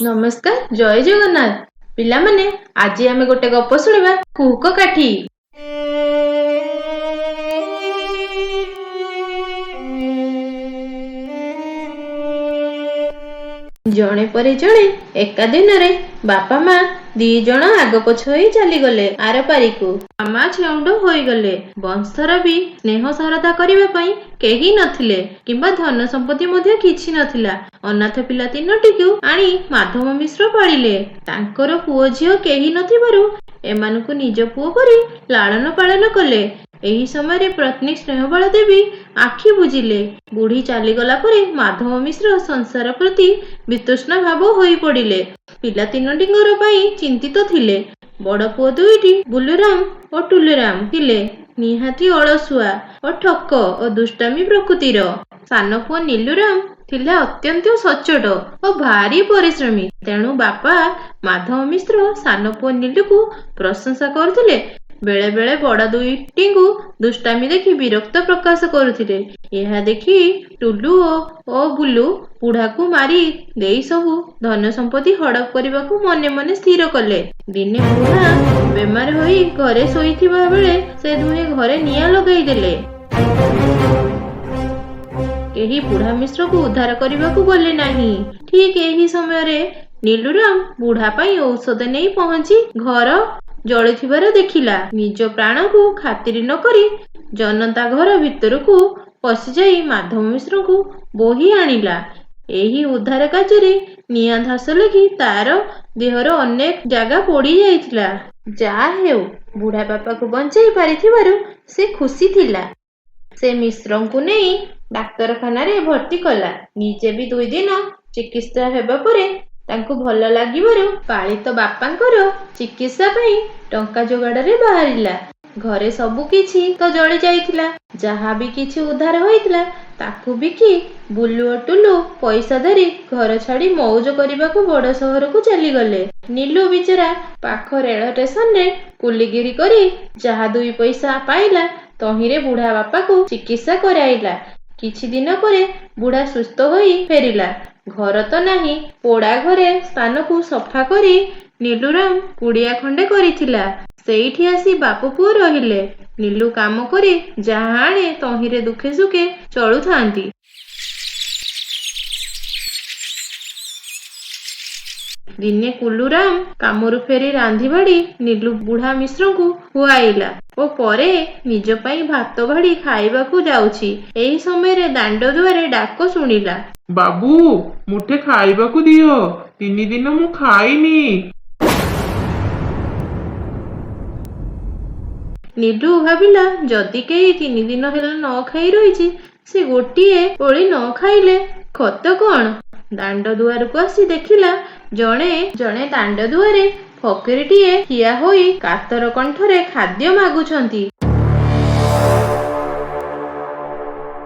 नमस्कार जय जगन्नाथ पिला माने आज आमे गोटे गप शुणिबा कुहुक काठी। जणे परे जणे एका दिन रे बापा माँ दी जण आग पछ होई चली गले आर पारिकु। मामा छेउंड होई गले। वंशर भी स्नेह सरदा करिबा पई केही नथिले किंबा धन संपत्ति मध्ये किछि नथिला। अनाथ पिला तीनोटीकु आनी माधव मिश्र पालिले। तांकर पुओ झियो केही नथिबारु एमानकु निज पुओ परि लालन पालन कले। एही समय रे पत्नी स्नेहबाला देवी आखि बुझिले। बुढ़ी चलीगला परे माधव मिश्र संसार प्रति वितृष्ण भाव होई पड़िले। पिला तीनोटींकर पई चिंतित थिले। बड़ पुओ दुईटी बुलुराम और टुलुराम थिले निहाती अलसुआ और ठक और दुष्टामी प्रकृतिर। सान पुओ नीलुराम थिले अत्यंत सचोट और भारी परिश्रमी। तेणु बापा माधव मिश्र सान पुओ नीलुकु प्रशंसा करथिले। बेले बेले बड़ दुईटींकु दुष्टामी देखि विरक्त प्रकाश करुथिले। यह देखि टुलु और बुलु बुढ़ाकु मारी देई सबु धन संपत्ति हड़प करबाकु मने मने स्थिर कले। दिने बुढ़ा बेमार होई घरे सोईथिबा बेले से दुहे घरे निया लगाई देले। केही बुढ़ा मिश्र को उद्धार करबाकु गले नाही। ठीक एही समय रे नीलुराम बुढ़ा पाई औषध नहीं पहुंची घर जलुथिबार देखिला। निज प्राण को खातिर न करी जनता घर भितर को पशि जाई माधव मिश्र को बोही आनिला। एही उद्धार कार्य निया धास लगी तार देहर अनेक जागा पोड़ी जाइथिला। जा हेउ बुढ़ा बापा को बंचाई पारिथिबारु से खुशी थिला। से मिश्र को नहीं डाक्तरखाना रे भर्ती कला। निजे भी 2 दिन चिकित्सा हेबा परे तांको भल लागिबारु पालित बापांकर चिकित्सा पई टंका जोगाड़ रे बाहरिला। घरे सबु किछि तो जଳି जाइथिला। जहा भी किछि उद्धार होइथिला ताकू बिकी बुलु और टुलु पैसा धरी घर छाड़ी मौज करबाकू बड़ सहर को चली गले। नीलू बिचरा पाख रेल स्टेशन रे कुलीगिरी करी जहा 2 पैसा पाइला तहिरे बुढ़ा बापा को चिकित्सा कराइला। किछि दिन परे बुढ़ा सुस्थ होई फेरिला। घर तो नाही पोड़ा घरे स्थान को सफा करी नीलुराम कुड़िया खंडे करिथिला। सेठी आसी बापू पुओ रहिले। नीलू काम करे जहा आणे तहिरे दुखे सुखे चलु थांती। दिने कुलुराम कामरु फेरी रांधी बाड़ी नीलू बुढ़ा मिश्र को खुआइला और परे निज पाई भात बाड़ी खाइबा को जाउछि। एही समय रे दांड दुआरे डाक सुनिला। बाबू मुठे खाइबा को दियो 3 दिन मु खाइनी। नीलू भाविला जदि केही 3 दिन हेला न खाई रहिछि से गोटिए ओली न खाइले खत कौन। दांड दुआर को आसी देखिला जणे जणे दांड दुआरे फकीरटीए ठिया होई कातर कंठरे खाद्य मागुछंती।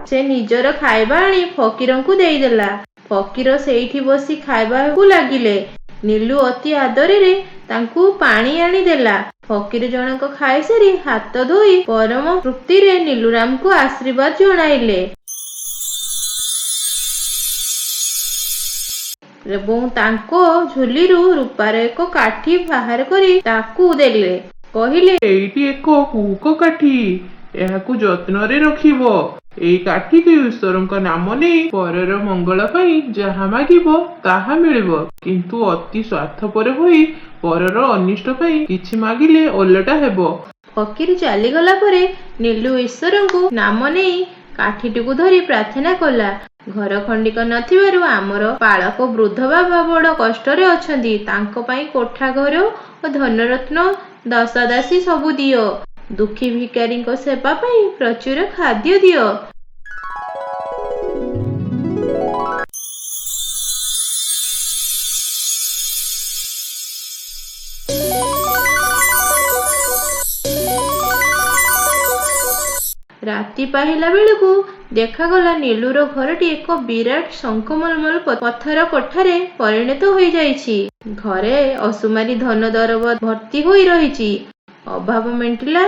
से निजर खाइबा आनी फकीरंकु देईदेला। फकीर सेठी बसी खाइबा को लागिले। नीलू अति आदर रे तांकू पानी आनी देला। फकीर जनक खाई सारी हाथ धोई परम तृप्ति रे नीलुराम को आशीर्वाद जणाइले एवं तांको झुलीरू रूपार एक काठी बाहर करी ताकू देले। कहिले एइटी एक कुहुक काठी एहाकु जत्न रे रखिबो। एई काठी के ईश्वरଙ୍କ नाम नेई परर मंगल पई जहा मागिबो ताहा मिलिबो। किंतु अति स्वार्थपर होई परर अनिष्ट पई किछि मागिले ओलटा हेबो। फकीर चली गला परे नीलू ईश्वरଙ୍କୁ नाम नेई काठीटिकु धरी प्रार्थना कला। घर खंडिक नथिबारु आमर पालक वृद्ध बाबा बड़ कष्टरे अछंती। तांको पई कोठा घर और धनरत्न दासादासी सबु दियो। दुखी भिकारीଙ୍କ सेवा पई प्रचुर खाद्य दियो। राति पाहिला बेलू देखागला नीलूर घरटी एक विराट शंखमलमल पत्थर कोठारे परिणत हो जाइछि। घरे असुमारी धन दरब भर्ती होई रहिछि। अभाव मेंटिला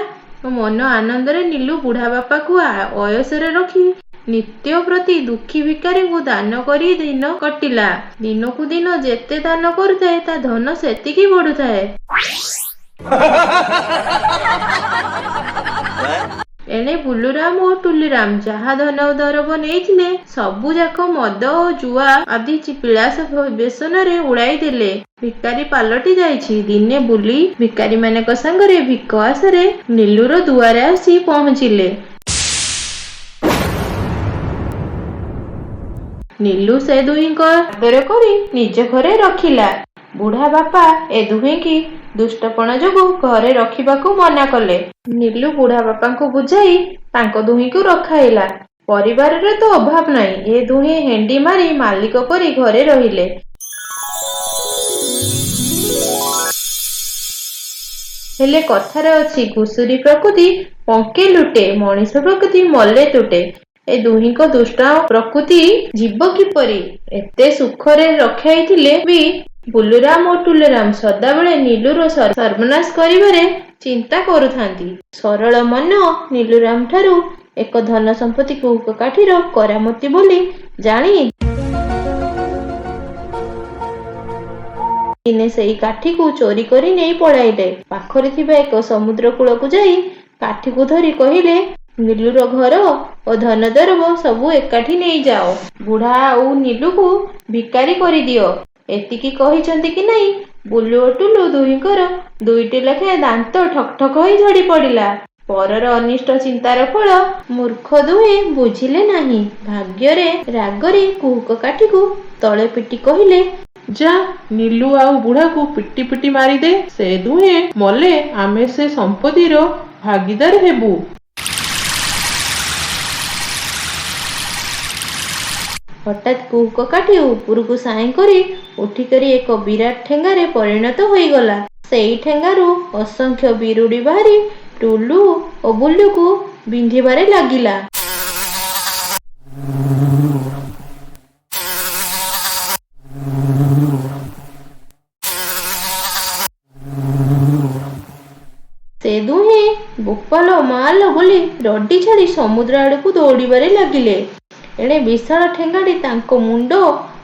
मन आनंद रे नीलू बुढ़ा बापा को अयसरे रखी ନିତ୍ୟ ପ୍ରତି ଦୁଃଖୀ ଭିକାରୀଙ୍କୁ ଦାନ କରି ଦିନ କଟିଲା। ଦିନକୁ ଦିନ ଯେତେ ଦାନ କରୁଥାଏ ତା ଧନ ସେତିକି ବଢୁଥାଏ। ଏଣେ ବୁଲୁରାମ ଓ ଟୁଲିରାମ ଯାହା ଧନ ଦରବ ନେଇଥିଲେ ସବୁ ଯାକ ମଦ ଓ ଜୁଆ ଆଦି ବିଳାସ ବେସନରେ ଉଡାଇ ଦେଲେ। ଭିକାରୀ ପାଲଟି ଯାଇଛି। ଦିନେ ବୁଲି ଭିକାରୀ ମାନଙ୍କ ସାଙ୍ଗରେ ଭିକ ଆଶାରେ ନୀଲୁର ଦୁଆରେ ଆସି ପହଞ୍ଚିଲେ। ନୀଲୁ ସେ ଦୁହିଁଙ୍କ ଆଦର କରି ନିଜ ଘରେ ରଖିଲା। ବୁଢା ବାପା ଏ ଦୁହିଁକି ଦୁଷ୍ଟପଣ ଯୋଗୁ ଘରେ ରଖିବାକୁ ମନା କଲେ। ନୀଲୁ ବୁଢା ବାପାଙ୍କୁ ବୁଝାଇ ତାଙ୍କ ଦୁହିଁକୁ ରଖାଇଲା। ପରିବାରରେ ତ ଅଭାବ ନାହିଁ। ଏ ଦୁହେଁ ହେଣ୍ଡି ମାରି ମାଲିକ ପରି ଘରେ ରହିଲେ। ହେଲେ କଥାରେ ଅଛି ଘୁଷୁରୀ ପ୍ରକୃତି ପଙ୍କେ ଲୁଟେ, ମଣିଷ ପ୍ରକୃତି ମଲେ ତୁଟେ। ଏ ଦୁହିଁଙ୍କ ଦୁଷ୍ଟ ପ୍ରକୃତି ଯିବ କିପରି? ଏତେ ସୁଖରେ ରଖାଇଥିଲେ ବି ବୁଲୁରାମ ଓ ଟୁଲୁରାମ ସଦାବେଳେ ନୀଲୁର ସର୍ବନାଶ କରିବାରେ ଚିନ୍ତା କରୁଥାନ୍ତି। ସରଳ ମନ ନୀଲୁରାମ ଠାରୁ ଏକ ଧନ ସମ୍ପତ୍ତି କୁହୁକ କାଠିର କରାମତି ବୋଲି ଜାଣି ଦିନେ ସେଇ କାଠିକୁ ଚୋରି କରି ନେଇ ପଳାଇଲେ। ପାଖରେ ଥିବା ଏକ ସମୁଦ୍ର କୂଳକୁ ଯାଇ କାଠିକୁ ଧରି କହିଲେ, ନୀଲୁର ଘର ଓ ଧନ ଦରବ ସବୁ ଏକାଠି ନେଇଯାଅ। ବୁଢା ଆଉ ନୀଲୁକୁ ଭିକାରୀ କରିଦିଅ। ଏତିକି କହିଛନ୍ତି କି ନାହିଁ ବୁଲୁ ଓ ଟୁଲୁ ଦୁହିଁଙ୍କର ଦୁଇଟି ଲେଖାଏଁ ଦାନ୍ତ ଠକ୍ ଠକ୍ ହୋଇ ଝଡ଼ି ପଡ଼ିଲା। ପରର ଅନିଷ୍ଟ ଚିନ୍ତାର ଫଳ ମୂର୍ଖ ଦୁହେଁ ବୁଝିଲେ ନାହିଁ। ଭାଗ୍ୟରେ ରାଗରେ କୁହୁକ କାଠିକୁ ତଳେ ପିଟି କହିଲେ, ଯା ନୀଲୁ ଆଉ ବୁଢାକୁ ପିଟି ପିଟି ମାରିଦେ। ସେ ଦୁହେଁ ମଲେ ଆମେ ସେ ସମ୍ପତ୍ତିର ଭାଗିଦାର ହେବୁ। ହଠାତ୍ କୁହୁକ କାଠି ଉପରକୁ ସାଇଁ କରି ଉଠିକରି ଏକ ବିରାଟ ଠେଙ୍ଗାରେ ପରିଣତ ହୋଇଗଲା। ସେଇ ଠେଙ୍ଗାରୁ ଅସଂଖ୍ୟ ବିରୁଡ଼ି ବାହାରି ଟୁଲୁ ଓ ବୁଲୁକୁ ବିନ୍ଧିବାରେ ଲାଗିଲା। ସେ ଦୁହେଁ ବୋପାଲୋ ମାଲୋ ବୋଲି ରଡି ଛାଡ଼ି ସମୁଦ୍ର ଆଡ଼କୁ ଦୌଡ଼ିବାରେ ଲାଗିଲେ। ଏଣେ ବିଶାଳ ଠେଙ୍ଗାଟି ତାଙ୍କ ମୁଣ୍ଡ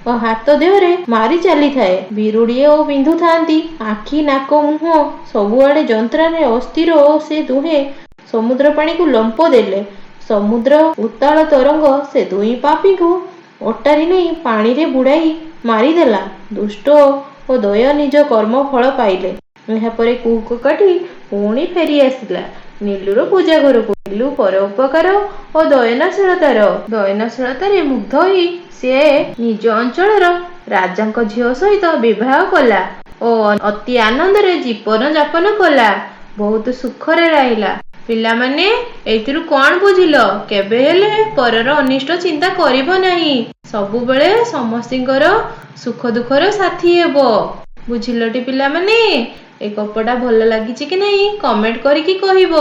ଓ ହାତ ଦେହରେ ମାରି ଚାଲିଥାଏ। ବିରୁଡ଼ିଏ ଓ ବିନ୍ଧୁଥାନ୍ତି। ଆଖି ନାକ ମୁହଁ ସବୁଆଡ଼େ ଯନ୍ତ୍ରଣାରେ ଅସ୍ଥିର ଓ ସେ ଦୁହେଁ ସମୁଦ୍ର ପାଣିକୁ ଲମ୍ପ ଦେଲେ। ସମୁଦ୍ର ଉତ୍ତାଳ ତରଙ୍ଗ ସେ ଦୁଇ ପାପୀଙ୍କୁ ଅଟାରି ନେଇ ପାଣିରେ ବୁଡ଼ାଇ ମାରିଦେଲା। ଦୁଷ୍ଟ ଓ ଦୟ ନିଜ କର୍ମ ଫଳ ପାଇଲେ। ଏହାପରେ କୁହୁକ କାଠି ପୁଣି ଫେରି ଆସିଲା ନୀଲୁର ପୂଜା ଘରକୁ। ନୀଲୁ ପରୋପକାର ଓ ଦୟନଶୀଳତାରେ ମୁଗ୍ଧ ହୋଇ ସେ ନିଜ ଅଞ୍ଚଳର ରାଜାଙ୍କ ଝିଅ ସହିତ ବିବାହ କଲା ଓ ଅତି ଆନନ୍ଦରେ ଜୀବନ ଯାପନ କଲା। ବହୁତ ସୁଖରେ ରହିଲା। ପିଲାମାନେ ଏଇଥିରୁ କଣ ବୁଝିଲ? କେବେ ହେଲେ ପରର ଅନିଷ୍ଟ ଚିନ୍ତା କରିବ ନାହିଁ। ସବୁବେଳେ ସମସ୍ତଙ୍କର ସୁଖ ଦୁଃଖର ସାଥୀ ହେବ। ବୁଝିଲଟି ପିଲାମାନେ? ଏ ଗପଟା ଭଲ ଲାଗିଛି କି ନାହିଁ କମେଣ୍ଟ କରିକି କହିବ।